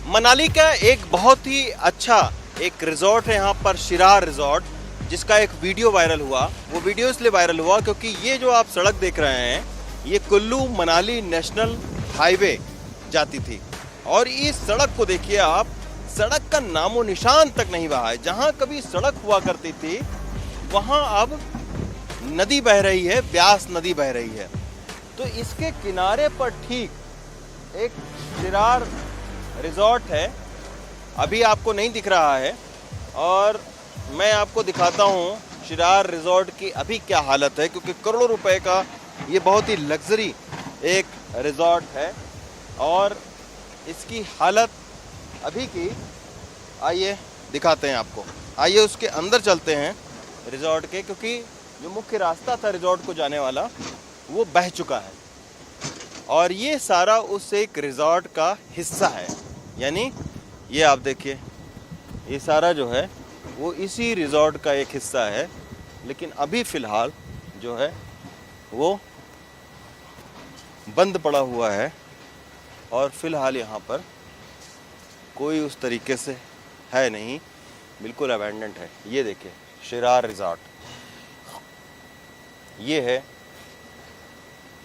मनाली का एक बहुत ही अच्छा एक रिजॉर्ट है यहाँ पर, शिरार रिजॉर्ट, जिसका एक वीडियो वायरल हुआ। वो वीडियो इसलिए वायरल हुआ क्योंकि ये जो आप सड़क देख रहे हैं, ये कुल्लू मनाली नेशनल हाईवे जाती थी। और इस सड़क को देखिए आप, सड़क का नामो निशान तक नहीं रहा है। जहाँ कभी सड़क हुआ करती थी वहाँ अब नदी बह रही है, ब्यास नदी बह रही है। तो इसके किनारे पर ठीक एक शिरार रिजॉर्ट है, अभी आपको नहीं दिख रहा है, और मैं आपको दिखाता हूँ शिरार रिजॉर्ट की अभी क्या हालत है, क्योंकि करोड़ों रुपए का ये बहुत ही लग्जरी एक रिजॉर्ट है और इसकी हालत अभी की, आइए दिखाते हैं आपको। आइए उसके अंदर चलते हैं रिजॉर्ट के, क्योंकि जो मुख्य रास्ता था रिजॉर्ट को जाने वाला वो बह चुका है और ये सारा उस एक रिजॉर्ट का हिस्सा है। यानी ये आप देखिए, ये सारा जो है वो इसी रिजॉर्ट का एक हिस्सा है, लेकिन अभी फ़िलहाल जो है वो बंद पड़ा हुआ है और फ़िलहाल यहाँ पर कोई उस तरीके से है नहीं, बिल्कुल अबैंडन्ड है। ये देखिए शिरार रिजॉर्ट, ये है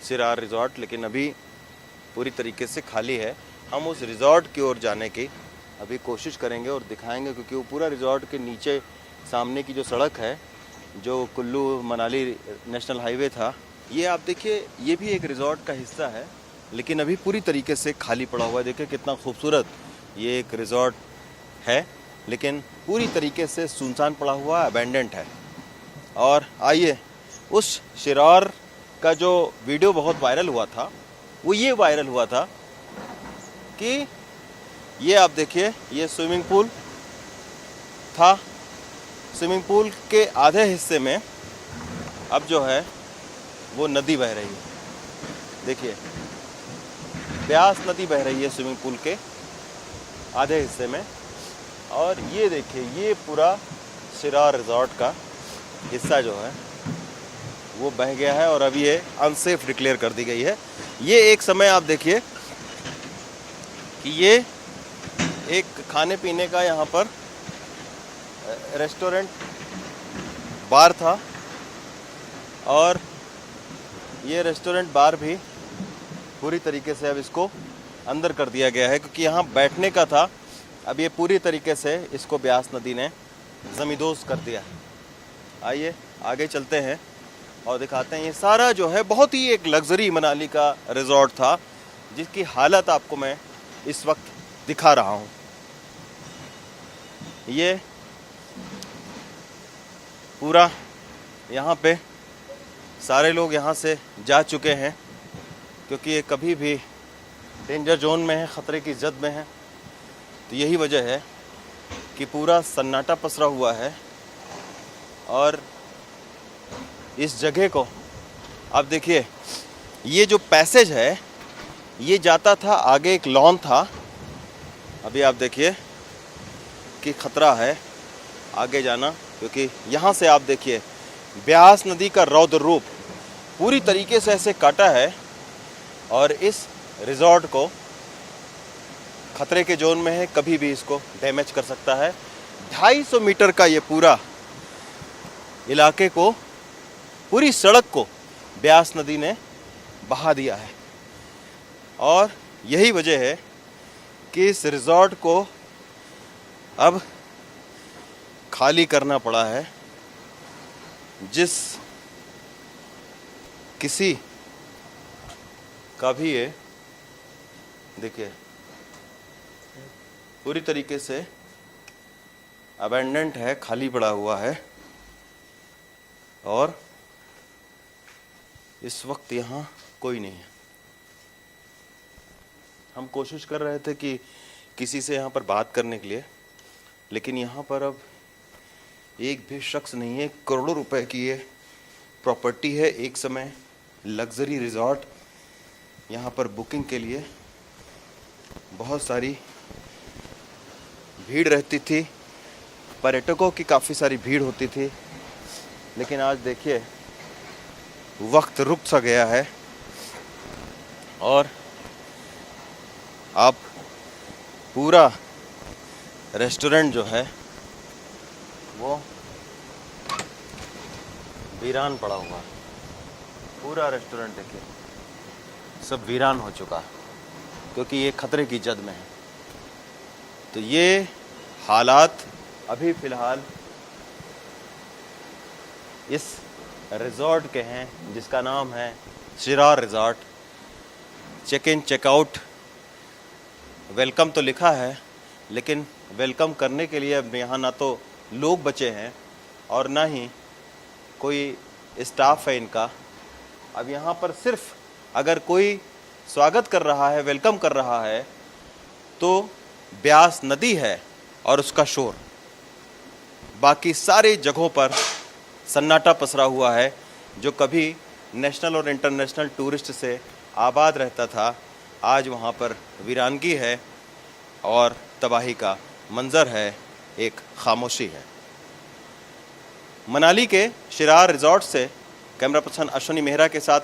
शिरार रिजॉर्ट, लेकिन अभी पूरी तरीके से खाली है। हम उस रिजॉर्ट की ओर जाने की अभी कोशिश करेंगे और दिखाएंगे, क्योंकि वो पूरा रिजॉर्ट के नीचे सामने की जो सड़क है, जो कुल्लू मनाली नेशनल हाईवे था, ये आप देखिए, ये भी एक रिजॉर्ट का हिस्सा है, लेकिन अभी पूरी तरीके से खाली पड़ा हुआ है। देखिए कितना खूबसूरत ये एक रिजॉर्ट है, लेकिन पूरी तरीके से सुनसान पड़ा हुआ, अबैंडेंट है। और आइए उस शिरार का जो वीडियो बहुत वायरल हुआ था, वो ये वायरल हुआ था कि ये आप देखिए, ये स्विमिंग पूल था। स्विमिंग पूल के आधे हिस्से में अब जो है वो नदी बह रही है। देखिए ब्यास नदी बह रही है स्विमिंग पूल के आधे हिस्से में, और ये देखिए ये पूरा शिरार रिजॉर्ट का हिस्सा जो है वो बह गया है और अब ये अनसेफ डिक्लेयर कर दी गई है। ये एक समय आप देखिए कि ये एक खाने पीने का यहाँ पर रेस्टोरेंट बार था, और ये रेस्टोरेंट बार भी पूरी तरीके से अब इसको अंदर कर दिया गया है, क्योंकि यहाँ बैठने का था। अब ये पूरी तरीके से इसको ब्यास नदी ने ज़मींदोज़ कर दिया। आइए आगे चलते हैं और दिखाते हैं। ये सारा जो है बहुत ही एक लग्जरी मनाली का रिजॉर्ट था, जिसकी हालत आपको मैं इस वक्त दिखा रहा हूँ। ये पूरा यहाँ पे सारे लोग यहाँ से जा चुके हैं, क्योंकि ये कभी भी डेंजर जोन में है, ख़तरे की जद में है। तो यही वजह है कि पूरा सन्नाटा पसरा हुआ है। और इस जगह को आप देखिए, ये जो पैसेज है ये जाता था आगे, एक लॉन था। अभी आप देखिए कि ख़तरा है आगे जाना, क्योंकि यहाँ से आप देखिए ब्यास नदी का रौद्र रूप पूरी तरीके से ऐसे काटा है और इस रिजॉर्ट को ख़तरे के जोन में है, कभी भी इसको डैमेज कर सकता है। 250 मीटर का ये पूरा इलाके को, पूरी सड़क को ब्यास नदी ने बहा दिया है, और यही वजह है कि इस रिजॉर्ट को अब खाली करना पड़ा है। जिस किसी का भी ये देखिए पूरी तरीके से अबैंडेंट है, खाली पड़ा हुआ है, और इस वक्त यहाँ कोई नहीं है। हम कोशिश कर रहे थे कि किसी से यहाँ पर बात करने के लिए, लेकिन यहाँ पर अब एक भी शख्स नहीं है। करोड़ों रुपए की ये प्रॉपर्टी है, एक समय लग्जरी रिजॉर्ट। यहाँ पर बुकिंग के लिए बहुत सारी भीड़ रहती थी, पर्यटकों की काफ़ी सारी भीड़ होती थी, लेकिन आज देखिए वक्त रुक सा गया है और आप पूरा रेस्टोरेंट जो है वो वीरान पड़ा हुआ है। पूरा रेस्टोरेंट देखिए सब वीरान हो चुका है क्योंकि ये खतरे की जद में है। तो ये हालात अभी फ़िलहाल इस रिज़ॉर्ट के हैं जिसका नाम है Shirar resort. Check in checkout welcome तो लिखा है, लेकिन वेलकम करने के लिए अब यहाँ ना तो लोग बचे हैं और ना ही कोई स्टाफ है इनका। अब यहाँ पर सिर्फ अगर कोई स्वागत कर रहा है, वेलकम कर रहा है, तो ब्यास नदी है और उसका शोर। बाकी सारी जगहों पर सन्नाटा पसरा हुआ है। जो कभी नेशनल और इंटरनेशनल टूरिस्ट से आबाद रहता था, आज वहाँ पर वीरानगी है और तबाही का मंजर है, एक खामोशी है। मनाली के शिरार रिज़ॉर्ट से कैमरा पर्सन अश्विनी मेहरा के साथ